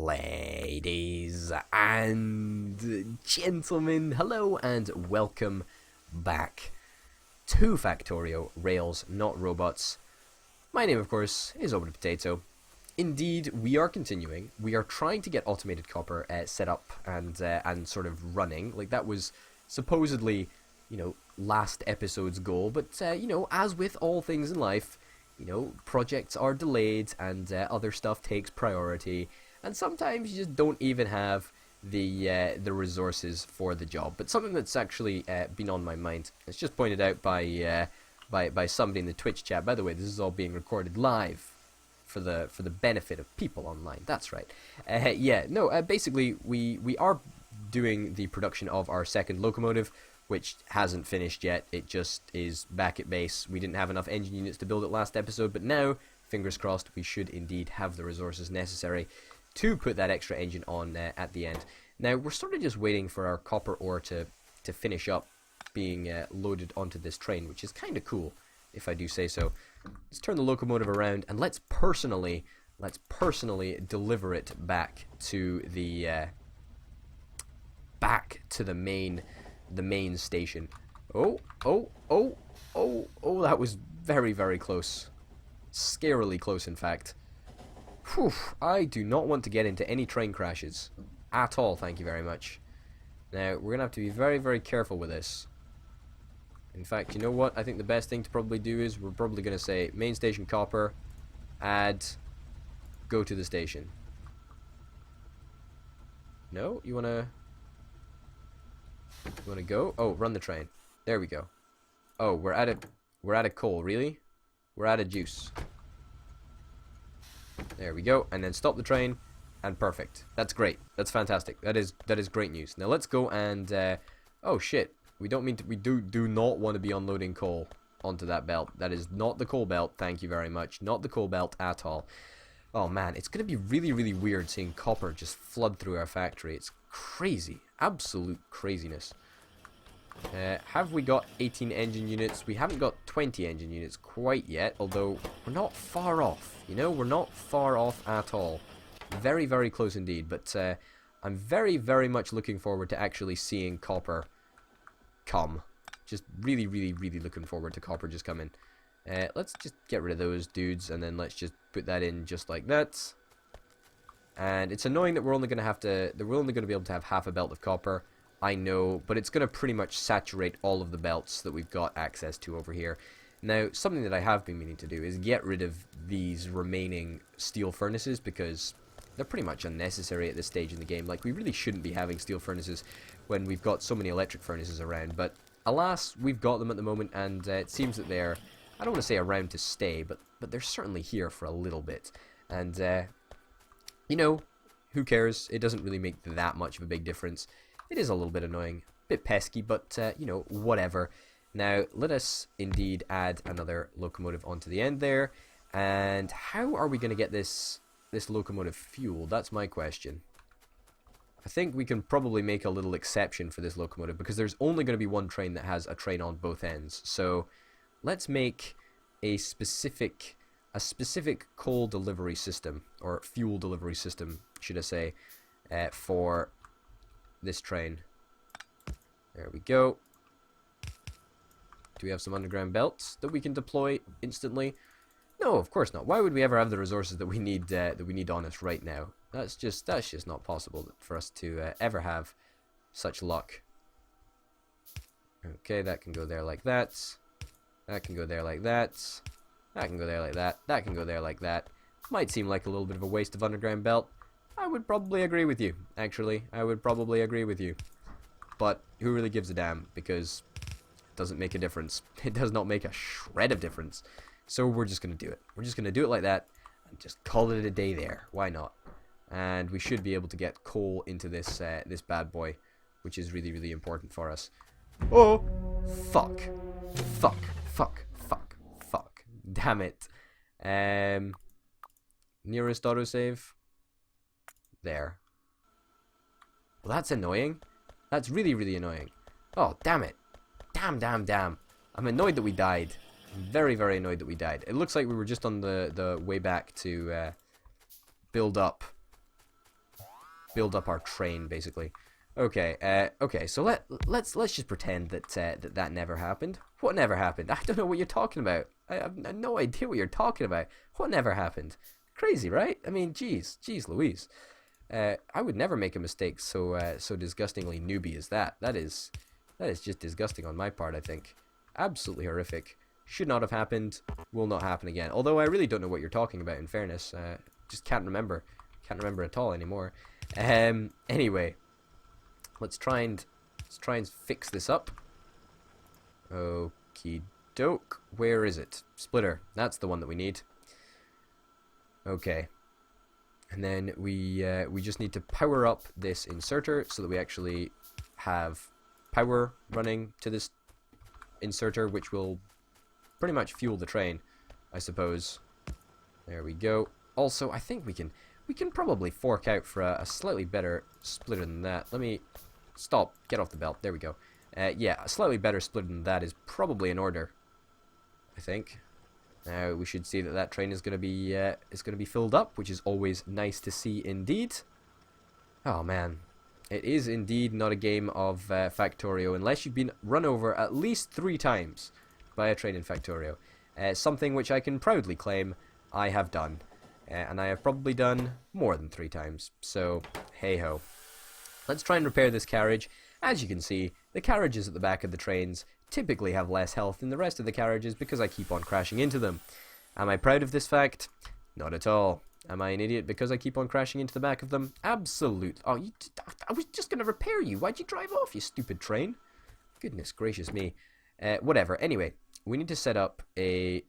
Ladies and gentlemen, hello and welcome back to Factorio, Rails, Not Robots. My name, of course, is Over the Potato. Indeed, we are continuing. We are trying to get automated copper set up and sort of running. Like, that was supposedly, last episode's goal. But, as with all things in life, projects are delayed and other stuff takes priority. And sometimes you just don't even have the resources for the job. But something that's actually been on my mind, it's just pointed out by somebody in the Twitch chat. By the way, this is all being recorded live for the benefit of people online. That's right. Basically, we are doing the production of our second locomotive, which hasn't finished yet. It just is back at base. We didn't have enough engine units to build it last episode, but now, fingers crossed, we should indeed have the resources necessary to put that extra engine on at the end. Now, we're sort of just waiting for our copper ore to finish up being loaded onto this train, which is kind of cool, if I do say so. Let's turn the locomotive around and let's personally deliver it back to the main station. Oh, that was very, very close. Scarily close, in fact. Whew, I do not want to get into any train crashes at all, thank you very much. Now, we're going to have to be very, very careful with this. In fact, you know what? I think the best thing to probably do is we're probably going to say main station copper, add, go to the station. No? You want to go? Oh, run the train. There we go. Oh, we're out of coal, really? We're out of juice. There we go, and then stop the train, and perfect. That's great. That's fantastic. That is great news. Now let's go and oh shit, we do not want to be unloading coal onto that belt. That is not the coal belt. Thank you very much. Not the coal belt at all. Oh man, it's gonna be really, really weird seeing copper just flood through our factory. It's crazy, absolute craziness. Have we got 18 engine units? We haven't got 20 engine units quite yet, although we're not far off. We're not far off at all. Very, very close indeed, but I'm very, very much looking forward to actually seeing copper come. Just really, really, really looking forward to copper just coming. Let's just get rid of those dudes, and then let's just put that in just like that. And it's annoying that we're only going to be able to have half a belt of copper. I know, but it's going to pretty much saturate all of the belts that we've got access to over here. Now, something that I have been meaning to do is get rid of these remaining steel furnaces, because they're pretty much unnecessary at this stage in the game. Like, we really shouldn't be having steel furnaces when we've got so many electric furnaces around, but alas, we've got them at the moment, and it seems that they're, I don't want to say around to stay, but they're certainly here for a little bit. And, who cares? It doesn't really make that much of a big difference. It is a little bit annoying, a bit pesky, but, whatever. Now, let us indeed add another locomotive onto the end there. And how are we going to get this locomotive fueled? That's my question. I think we can probably make a little exception for this locomotive, because there's only going to be one train that has a train on both ends. So, let's make a specific coal delivery system, or fuel delivery system, should I say, for this train. There we go. Do we have some underground belts that we can deploy instantly? No, of course not. Why would we ever have the resources that we need on us right now? That's just not possible for us to ever have such luck. Okay, that can go there like that. That can go there like that. That can go there like that. That can go there like that. Might seem like a little bit of a waste of underground belt. I would probably agree with you, actually. I would probably agree with you. But who really gives a damn? Because it doesn't make a difference. It does not make a shred of difference. So we're just going to do it. We're just going to do it like that and just call it a day there. Why not? And we should be able to get coal into this this bad boy, which is really, really important for us. Oh! Fuck. Fuck. Fuck. Fuck. Fuck. Damn it. Nearest autosave. There. Well, that's annoying. That's really, really annoying. Oh, damn it. Damn. I'm annoyed that we died. I'm very, very annoyed that we died. It looks like we were just on the way back to build up build up our train, basically. Okay, okay, so let's just pretend that that never happened. What never happened? I don't know what you're talking about. I have no idea what you're talking about. What never happened? Crazy, right? I mean, jeez Louise. I would never make a mistake so disgustingly newbie as that. That is just disgusting on my part, I think. Absolutely horrific. Should not have happened. Will not happen again. Although I really don't know what you're talking about, in fairness. Just can't remember. Can't remember at all anymore. Anyway. Let's try and fix this up. Okie doke. Where is it? Splitter. That's the one that we need. Okay. And then we just need to power up this inserter so that we actually have power running to this inserter, which will pretty much fuel the train, I suppose. There we go. Also, I think we can probably fork out for a slightly better splitter than that. Let me stop. Get off the belt. There we go. Yeah, a slightly better splitter than that is probably in order, I think. Now we should see that train is going to be filled up, which is always nice to see indeed. Oh man, it is indeed not a game of Factorio unless you've been run over at least 3 times by a train in Factorio. Something which I can proudly claim I have done, and I have probably done more than 3 times. So hey ho. Let's try and repair this carriage. As you can see, the carriages at the back of the trains typically have less health than the rest of the carriages because I keep on crashing into them. Am I proud of this fact? Not at all. Am I an idiot because I keep on crashing into the back of them? Absolute. Oh, I was just going to repair you. Why'd you drive off, you stupid train? Goodness gracious me. Whatever. Anyway, we need to set up a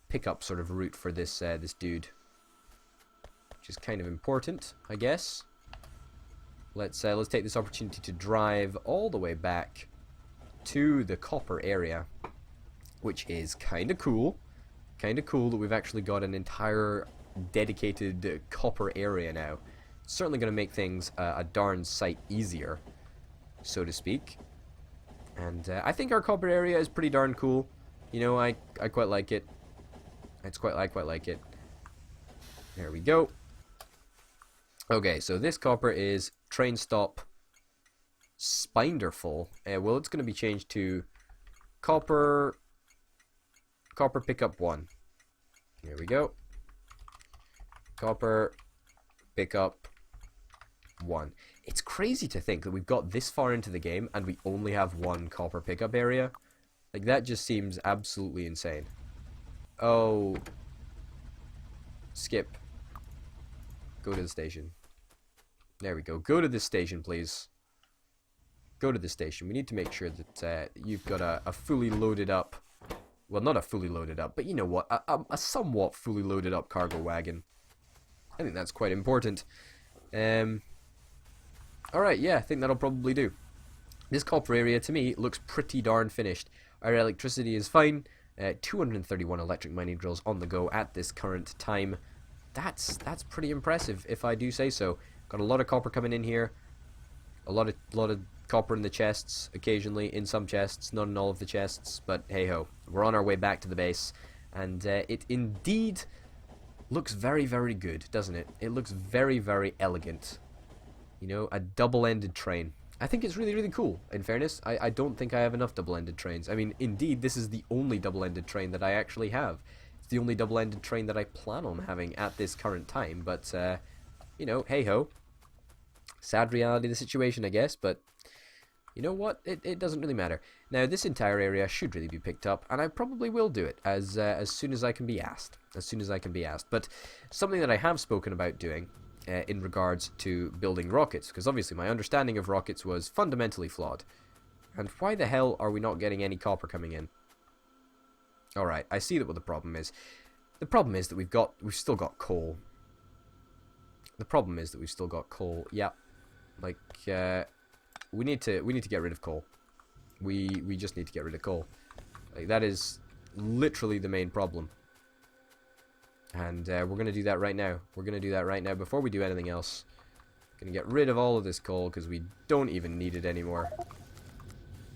pickup sort of route for this this dude, which is kind of important, I guess. Let's take this opportunity to drive all the way back to the copper area, which is kind of cool. Kind of cool that we've actually got an entire dedicated copper area now. It's certainly going to make things a darn sight easier, so to speak. And I think our copper area is pretty darn cool. You know, I quite like it. I quite like it. There we go. Okay, so this copper is train stop Spinderful. Well, it's going to be changed to copper pickup 1. There we go. Copper pickup 1. It's crazy to think that we've got this far into the game and we only have 1 copper pickup area. Like, that just seems absolutely insane. Oh. Skip. Go to the station. There we go. Go to this station, please. Go to the station. We need to make sure that you've got a fully loaded up... Well, not a fully loaded up, but you know what? A somewhat fully loaded up cargo wagon. I think that's quite important. Alright, yeah, I think that'll probably do. This copper area, to me, looks pretty darn finished. Our electricity is fine. 231 electric mining drills on the go at this current time. That's pretty impressive, if I do say so. Got a lot of copper coming in here. A lot of copper in the chests, occasionally in some chests, not in all of the chests, but hey ho. We're on our way back to the base, and it indeed looks very, very good, doesn't it? It looks very, very elegant. You know, a double-ended train. I think it's really, really cool, in fairness. I don't think I have enough double-ended trains. I mean, indeed, this is the only double-ended train that I actually have. It's the only double-ended train that I plan on having at this current time, but, you know, hey-ho. Sad reality of the situation, I guess, but you know what? It doesn't really matter. Now, this entire area should really be picked up, and I probably will do it as soon as I can be asked. As soon as I can be asked. But something that I have spoken about doing in regards to building rockets, because obviously my understanding of rockets was fundamentally flawed. And why the hell are we not getting any copper coming in? Alright, I see that what the problem is. The problem is that we've still got coal. The problem is that we've still got coal. Yeah. Like, we need to get rid of coal. We just need to get rid of coal. Like, that is literally the main problem. And we're going to do that right now. We're going to do that right now before we do anything else. Going to get rid of all of this coal because we don't even need it anymore.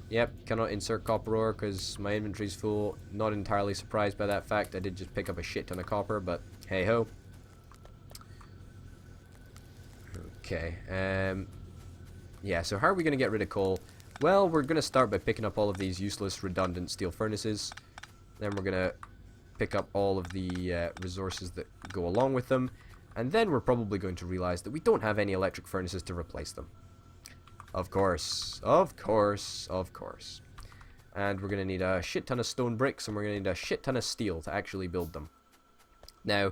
Yep, cannot insert copper ore because my inventory's full. Not entirely surprised by that fact. I did just pick up a shit ton of copper, but hey ho. Okay. Yeah, so how are we going to get rid of coal? Well, we're going to start by picking up all of these useless, redundant steel furnaces. Then we're going to pick up all of the resources that go along with them. And then we're probably going to realize that we don't have any electric furnaces to replace them. Of course. Of course. Of course. And we're going to need a shit ton of stone bricks, and we're going to need a shit ton of steel to actually build them. Now,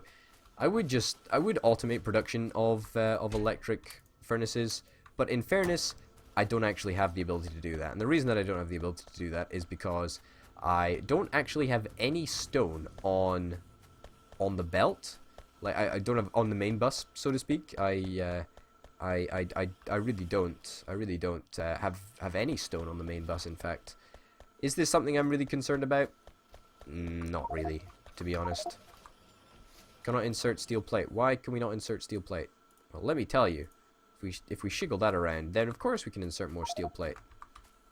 I would automate production of electric furnaces, but in fairness, I don't actually have the ability to do that. And the reason that I don't have the ability to do that is because I don't actually have any stone on the belt. Like I don't have on the main bus, so to speak. I really don't. I really don't have any stone on the main bus. In fact, is this something I'm really concerned about? Not really, to be honest. Cannot insert steel plate. Why can we not insert steel plate? Well, let me tell you. If we shiggle that around, then of course we can insert more steel plate.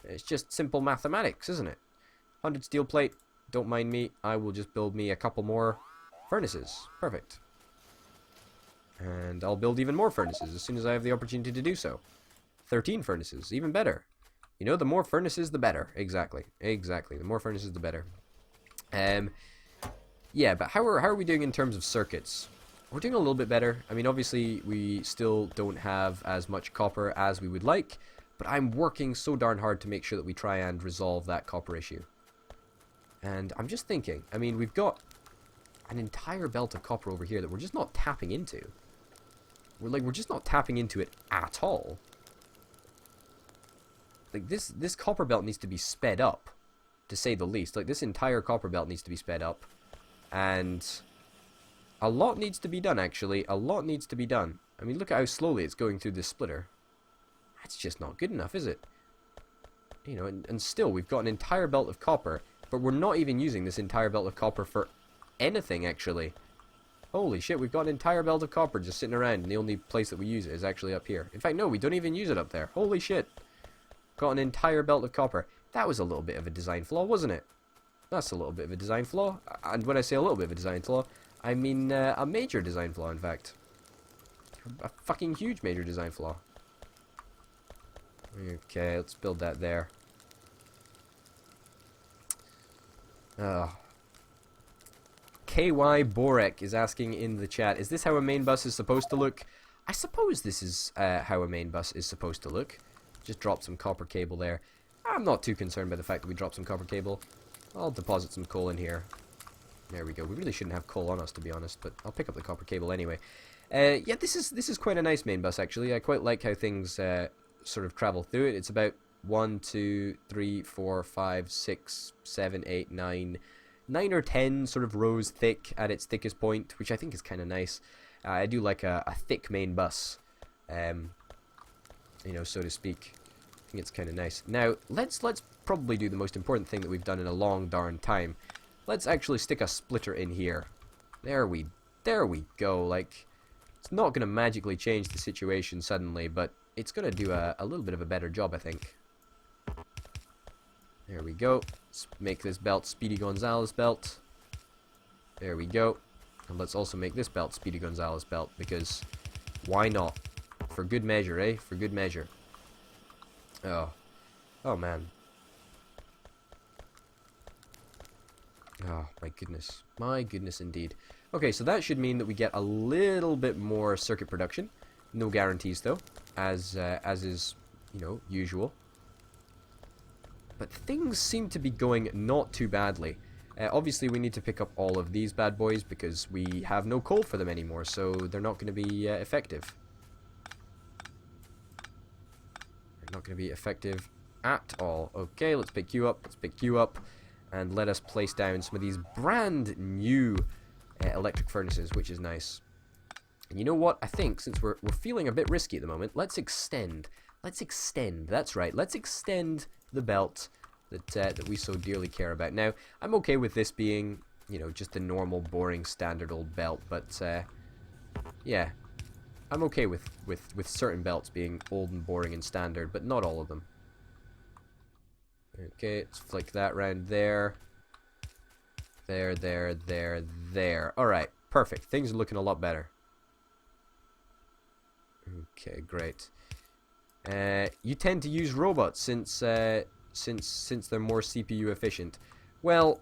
It's just simple mathematics, isn't it? 100 steel plate. Don't mind me. I will just build me a couple more furnaces. Perfect. And I'll build even more furnaces as soon as I have the opportunity to do so. 13 furnaces. Even better. You know, the more furnaces, the better. Exactly. Exactly. The more furnaces, the better. Yeah, but how are we doing in terms of circuits? We're doing a little bit better. I mean, obviously, we still don't have as much copper as we would like, but I'm working so darn hard to make sure that we try and resolve that copper issue. And I'm just thinking, I mean, we've got an entire belt of copper over here that we're just not tapping into. We're just not tapping into it at all. Like, this copper belt needs to be sped up, to say the least. Like, this entire copper belt needs to be sped up. And a lot needs to be done, actually. A lot needs to be done. I mean, look at how slowly it's going through this splitter. That's just not good enough, is it? You know, and still, we've got an entire belt of copper, but we're not even using this entire belt of copper for anything, actually. Holy shit, we've got an entire belt of copper just sitting around, and the only place that we use it is actually up here. In fact, no, we don't even use it up there. Holy shit. Got an entire belt of copper. That was a little bit of a design flaw, wasn't it? That's a little bit of a design flaw. And when I say a little bit of a design flaw, I mean a major design flaw, in fact. A fucking huge major design flaw. Okay, let's build that there. Oh. KY Borek is asking in the chat, is this how a main bus is supposed to look? I suppose this is how a main bus is supposed to look. Just drop some copper cable there. I'm not too concerned by the fact that we dropped some copper cable. I'll deposit some coal in here. There we go. We really shouldn't have coal on us, to be honest, but I'll pick up the copper cable anyway. Yeah, this is quite a nice main bus, actually. I quite like how things sort of travel through it. It's about 1, 2, 3, 4, 5, 6, 7, 8, 9 or 10 sort of rows thick at its thickest point, which I think is kind of nice. I do like a thick main bus, you know, so to speak. I think it's kind of nice. Now, let's probably do the most important thing that we've done in a long darn time. Let's actually stick a splitter in here. There we go. Like, it's not going to magically change the situation suddenly, but it's going to do a little bit of a better job, I think. There we go. Let's make this belt Speedy Gonzales belt. There we go. And let's also make this belt Speedy Gonzales belt, because why not? For good measure, eh? For good measure. Oh man. Oh, my goodness indeed. Okay, so that should mean that we get a little bit more circuit production. No guarantees though, as is, you know, usual. But things seem to be going not too badly. Obviously we need to pick up all of these bad boys because we have no coal for them anymore, so they're not going to be effective. They're not going to be effective at all. Okay, let's pick you up, and let us place down some of these brand new electric furnaces, which is nice. And you know what? I think since we're feeling a bit risky at the moment, let's extend. That's right. Let's extend the belt that we so dearly care about. Now, I'm okay with this being, you know, just a normal, boring, standard old belt, but yeah, I'm okay with certain belts being old and boring and standard, but not all of them. Okay, let's flick that round there. There. Alright, perfect. Things are looking a lot better. Okay, great. You tend to use robots since they're more CPU efficient. Well,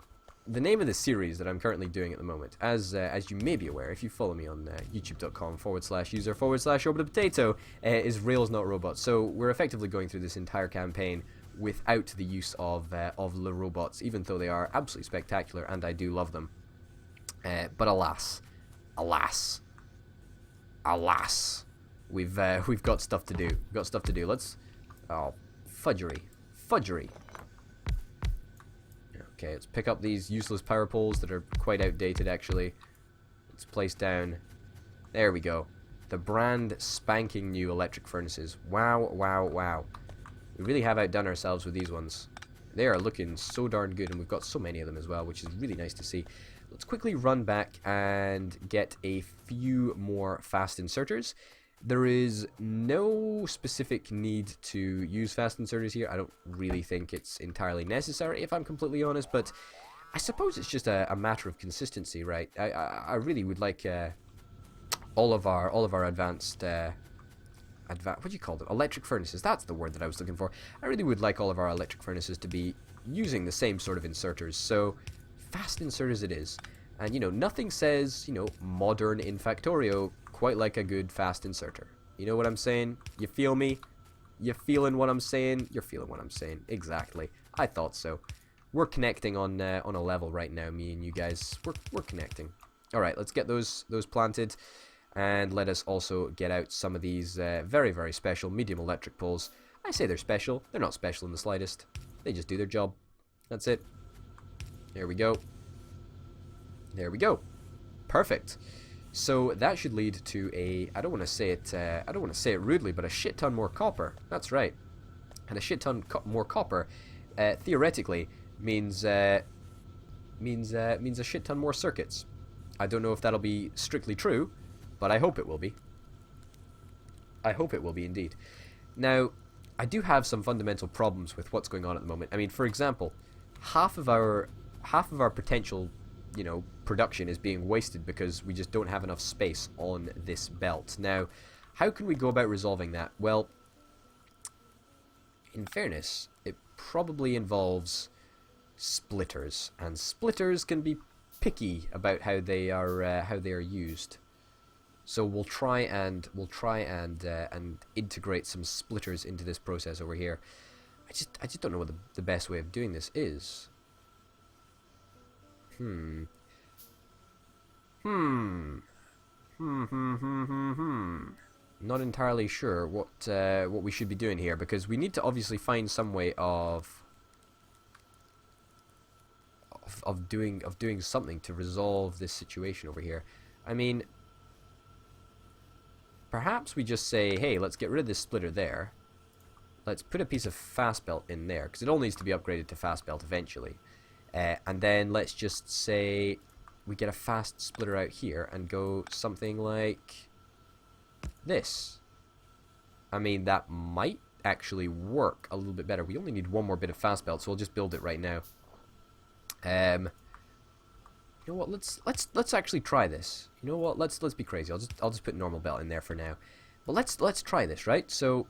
the name of the series that I'm currently doing at the moment, as you may be aware, if you follow me on youtube.com/user/ObitaPotato, is Rails Not Robots. So we're effectively going through this entire campaign without the use of the robots, even though they are absolutely spectacular and I do love them. But alas, we've got stuff to do. Let's fudgery. Okay, let's pick up these useless power poles that are quite outdated, actually. Let's place down. There we go. The brand spanking new electric furnaces. Wow. We really have outdone ourselves with these ones. They are looking so darn good, and we've got so many of them as well, which is really nice to see. Let's quickly run back and get a few more fast inserters. There is no specific need to use fast inserters here. I don't really think it's entirely necessary, if I'm completely honest, but I suppose it's just a matter of consistency, right? I really would like all of our advanced what do you call them? Electric furnaces. That's the word that I was looking for. I really would like all of our electric furnaces to be using the same sort of inserters. So fast inserters it is. And, you know, nothing says, you know, modern in Factorio quite like a good fast inserter. You know what I'm saying? You feel me? You feeling what I'm saying? You're feeling what I'm saying. Exactly. I thought so. We're connecting on a level right now, me and you guys. We're connecting. All right, let's get those planted. And let us also get out some of these very, very special medium electric poles. I say they're special. They're not special in the slightest. They just do their job. That's it. There we go. There we go. Perfect. So that should lead to a, I don't want to say it rudely, but a shit ton more copper. That's right. And a shit ton more copper theoretically means a shit ton more circuits. I don't know if that'll be strictly true, but I hope it will be. I hope it will be indeed. Now, I do have some fundamental problems with what's going on at the moment. I mean, for example, half of our potential, you know, production is being wasted because we just don't have enough space on this belt. Now, how can we go about resolving that? Well, in fairness, it probably involves splitters, and splitters can be picky about how they are used. So we'll try and integrate some splitters into this process over here. I just don't know what the best way of doing this is. Not entirely sure what we should be doing here, because we need to obviously find some way of doing something to resolve this situation over here. I mean, perhaps we just say, hey, let's get rid of this splitter there. Let's put a piece of fast belt in there, because it all needs to be upgraded to fast belt eventually. And then let's just say we get a fast splitter out here and go something like this. I mean, that might actually work a little bit better. We only need one more bit of fast belt, so we'll just build it right now. You know what? Let's actually try this. You know what? Let's be crazy. I'll just put normal belt in there for now. But let's try this, right? So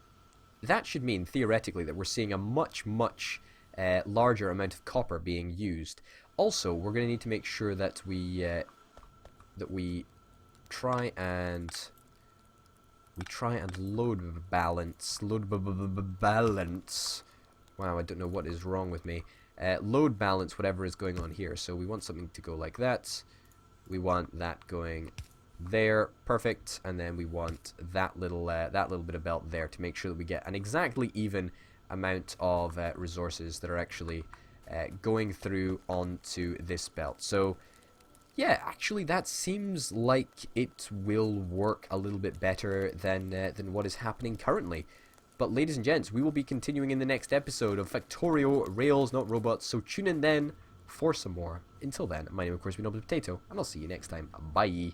that should mean theoretically that we're seeing a much larger amount of copper being used. Also, we're going to need to make sure that we try and load balance. Wow, I don't know what is wrong with me. Load balance whatever is going on here. So we want something to go like that. We want that going there, perfect, and then we want that little bit of belt there to make sure that we get an exactly even amount of resources that are actually going through onto this belt. So yeah, actually that seems like it will work a little bit better than what is happening currently. But ladies and gents, we will be continuing in the next episode of Factorio Rails Not Robots, so tune in then for some more. Until then, my name of course has been ObitaPotato, and I'll see you next time. Bye!